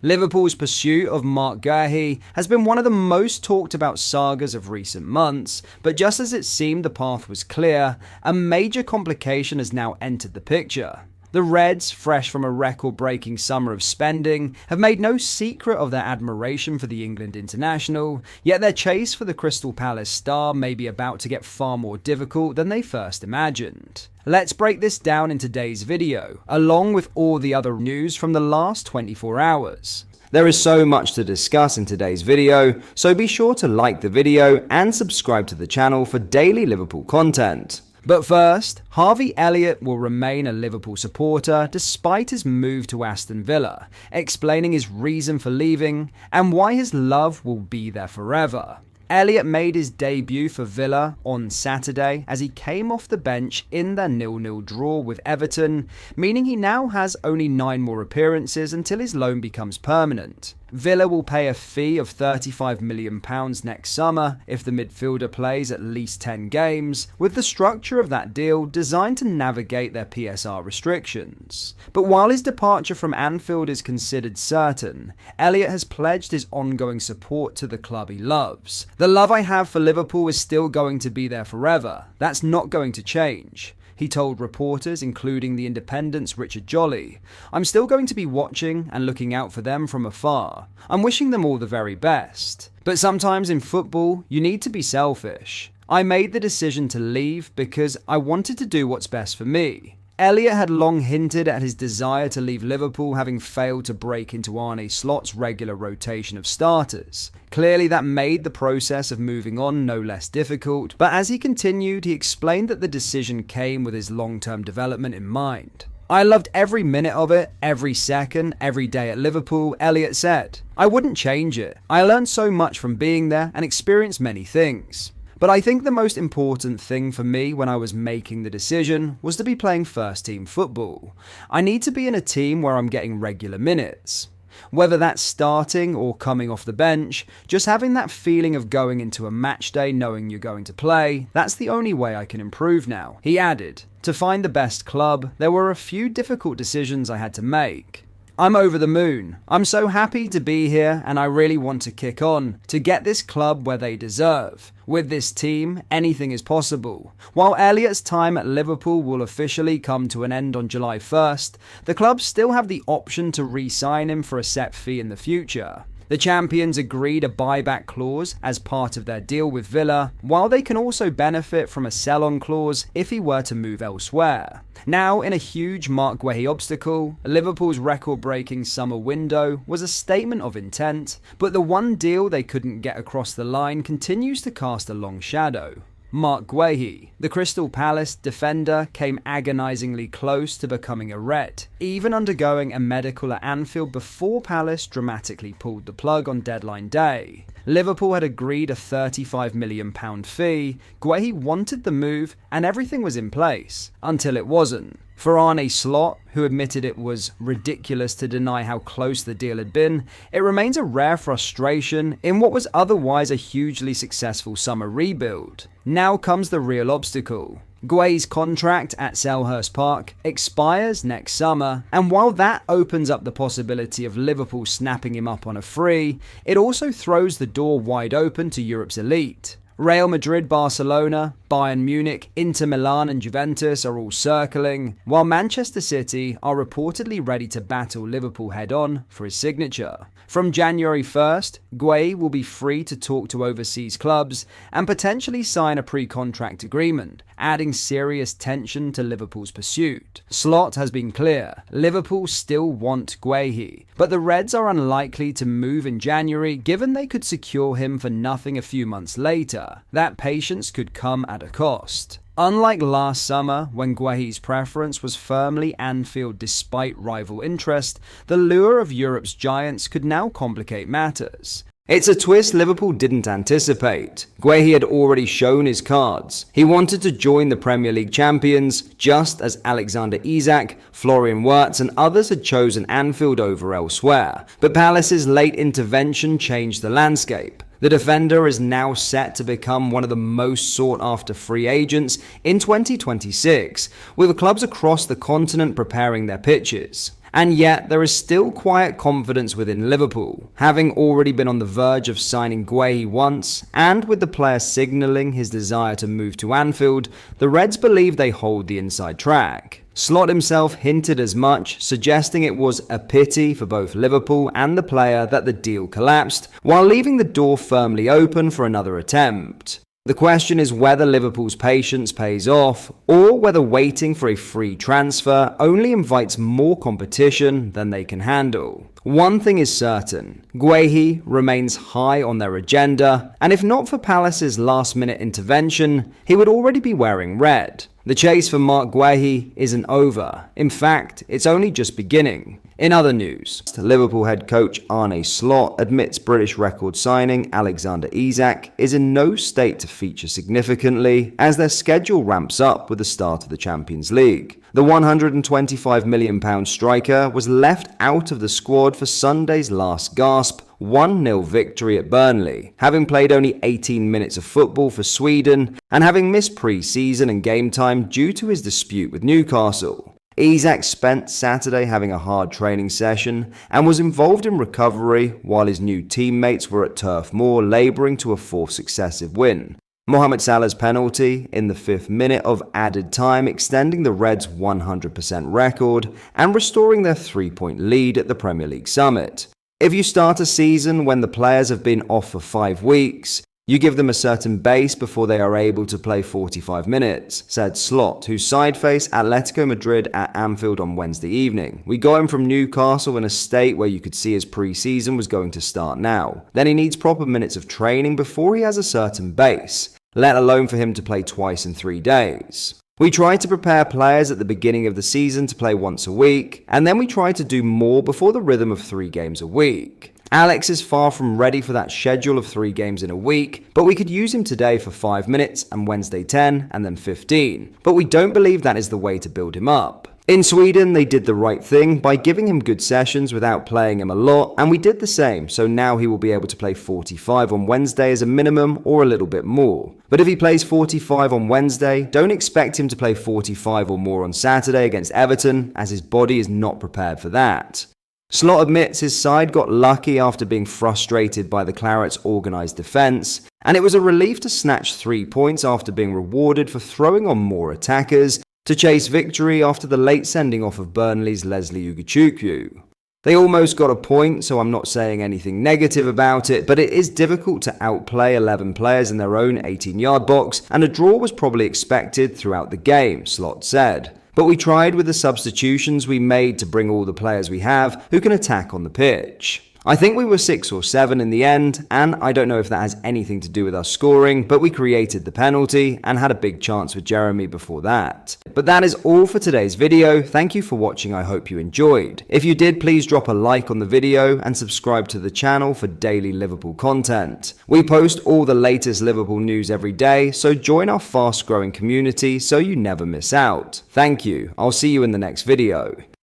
Liverpool's pursuit of Marc Guéhi has been one of the most talked about sagas of recent months, but just as it seemed the path was clear, a major complication has now entered the picture. The Reds, fresh from a record-breaking summer of spending, have made no secret of their admiration for the England international, yet their chase for the Crystal Palace star may be about to get far more difficult than they first imagined. Let's break this down in today's video, along with all the other news from the last 24 hours. There is so much to discuss in today's video, so be sure to like the video and subscribe to the channel for daily Liverpool content. But first, Harvey Elliott will remain a Liverpool supporter despite his move to Aston Villa, explaining his reason for leaving and why his love will be there forever. Elliott made his debut for Villa on Saturday as he came off the bench in their 0-0 draw with Everton, meaning he now has only 9 more appearances until his loan becomes permanent. Villa will pay a fee of £35 million next summer if the midfielder plays at least 10 games, with the structure of that deal designed to navigate their PSR restrictions. But while his departure from Anfield is considered certain, Elliott has pledged his ongoing support to the club he loves. "The love I have for Liverpool is still going to be there forever. That's not going to change," he told reporters, including The Independent's Richard Jolly. "I'm still going to be watching and looking out for them from afar. I'm wishing them all the very best. But sometimes in football, you need to be selfish. I made the decision to leave because I wanted to do what's best for me." Elliott had long hinted at his desire to leave Liverpool, having failed to break into Arne Slot's regular rotation of starters. Clearly that made the process of moving on no less difficult, but as he continued, he explained that the decision came with his long-term development in mind. "I loved every minute of it, every second, every day at Liverpool," Elliott said. "I wouldn't change it. I learned so much from being there and experienced many things. But I think the most important thing for me when I was making the decision was to be playing first-team football. I need to be in a team where I'm getting regular minutes. Whether that's starting or coming off the bench, just having that feeling of going into a match day knowing you're going to play, that's the only way I can improve now." He added, "To find the best club, there were a few difficult decisions I had to make. I'm over the moon. I'm so happy to be here and I really want to kick on, to get this club where they deserve. With this team, anything is possible." While Elliott's time at Liverpool will officially come to an end on July 1st, the club still have the option to re-sign him for a set fee in the future. The champions agreed a buyback clause as part of their deal with Villa, while they can also benefit from a sell-on clause if he were to move elsewhere. Now, in a huge Marc Guéhi obstacle, Liverpool's record-breaking summer window was a statement of intent, but the one deal they couldn't get across the line continues to cast a long shadow. Marc Guéhi, the Crystal Palace defender, came agonisingly close to becoming a Red, even undergoing a medical at Anfield before Palace dramatically pulled the plug on deadline day. Liverpool had agreed a £35 million fee, Guéhi wanted the move, and everything was in place, until it wasn't. For Arne Slot, who admitted it was ridiculous to deny how close the deal had been, it remains a rare frustration in what was otherwise a hugely successful summer rebuild. Now comes the real obstacle. Guéhi's contract at Selhurst Park expires next summer, and while that opens up the possibility of Liverpool snapping him up on a free, it also throws the door wide open to Europe's elite. Real Madrid, Barcelona, Bayern Munich, Inter Milan and Juventus are all circling, while Manchester City are reportedly ready to battle Liverpool head-on for his signature. From January 1st, Guéhi will be free to talk to overseas clubs and potentially sign a pre-contract agreement, adding serious tension to Liverpool's pursuit. Slot has been clear, Liverpool still want Guéhi, but the Reds are unlikely to move in January given they could secure him for nothing a few months later. That patience could come at a cost. Unlike last summer, when Guéhi's preference was firmly Anfield despite rival interest, the lure of Europe's giants could now complicate matters. It's a twist Liverpool didn't anticipate. Guéhi had already shown his cards. He wanted to join the Premier League champions, just as Alexander Isak, Florian Wirtz and others had chosen Anfield over elsewhere. But Palace's late intervention changed the landscape. The defender is now set to become one of the most sought-after free agents in 2026, with clubs across the continent preparing their pitches. And yet, there is still quiet confidence within Liverpool, having already been on the verge of signing Guéhi once, and with the player signalling his desire to move to Anfield, the Reds believe they hold the inside track. Slot himself hinted as much, suggesting it was a pity for both Liverpool and the player that the deal collapsed, while leaving the door firmly open for another attempt. The question is whether Liverpool's patience pays off, or whether waiting for a free transfer only invites more competition than they can handle. One thing is certain, Guéhi remains high on their agenda, and if not for Palace's last-minute intervention, he would already be wearing red. The chase for Marc Guéhi isn't over. In fact, it's only just beginning. In other news, Liverpool head coach Arne Slot admits British record signing Alexander Isak is in no state to feature significantly as their schedule ramps up with the start of the Champions League. The £125 million striker was left out of the squad for Sunday's last gasp 1-0 victory at Burnley, having played only 18 minutes of football for Sweden and having missed pre-season and game time due to his dispute with Newcastle. Isak spent Saturday having a hard training session and was involved in recovery while his new teammates were at Turf Moor labouring to a fourth successive win. Mohamed Salah's penalty in the 5th minute of added time extending the Reds' 100% record and restoring their 3-point lead at the Premier League summit. If you start a season when the players have been off for 5 weeks, you give them a certain base before they are able to play 45 minutes, said Slot, whose side faced Atletico Madrid at Anfield on Wednesday evening. We got him from Newcastle in a state where you could see his pre-season was going to start now. Then he needs proper minutes of training before he has a certain base, let alone for him to play twice in 3 days. We try to prepare players at the beginning of the season to play once a week, and then we try to do more before the rhythm of 3 games a week. Alex is far from ready for that schedule of 3 games in a week, but we could use him today for 5 minutes and Wednesday 10 and then 15. But we don't believe that is the way to build him up. In Sweden, they did the right thing by giving him good sessions without playing him a lot, and we did the same, so now he will be able to play 45 on Wednesday as a minimum or a little bit more. But if he plays 45 on Wednesday, don't expect him to play 45 or more on Saturday against Everton, as his body is not prepared for that. Slot admits his side got lucky after being frustrated by the Clarets' organised defence, and it was a relief to snatch 3 points after being rewarded for throwing on more attackers to chase victory after the late sending off of Burnley's Leslie Ugochukwu. They almost got a point, so I'm not saying anything negative about it, but it is difficult to outplay 11 players in their own 18-yard box, and a draw was probably expected throughout the game, Slot said. But we tried with the substitutions we made to bring all the players we have who can attack on the pitch. I think we were 6 or 7 in the end, and I don't know if that has anything to do with us scoring, but we created the penalty and had a big chance with Jeremy before that. But that is all for today's video. Thank you for watching. I hope you enjoyed. If you did, please drop a like on the video and subscribe to the channel for daily Liverpool content. We post all the latest Liverpool news every day, so join our fast-growing community so you never miss out. Thank you. I'll see you in the next video.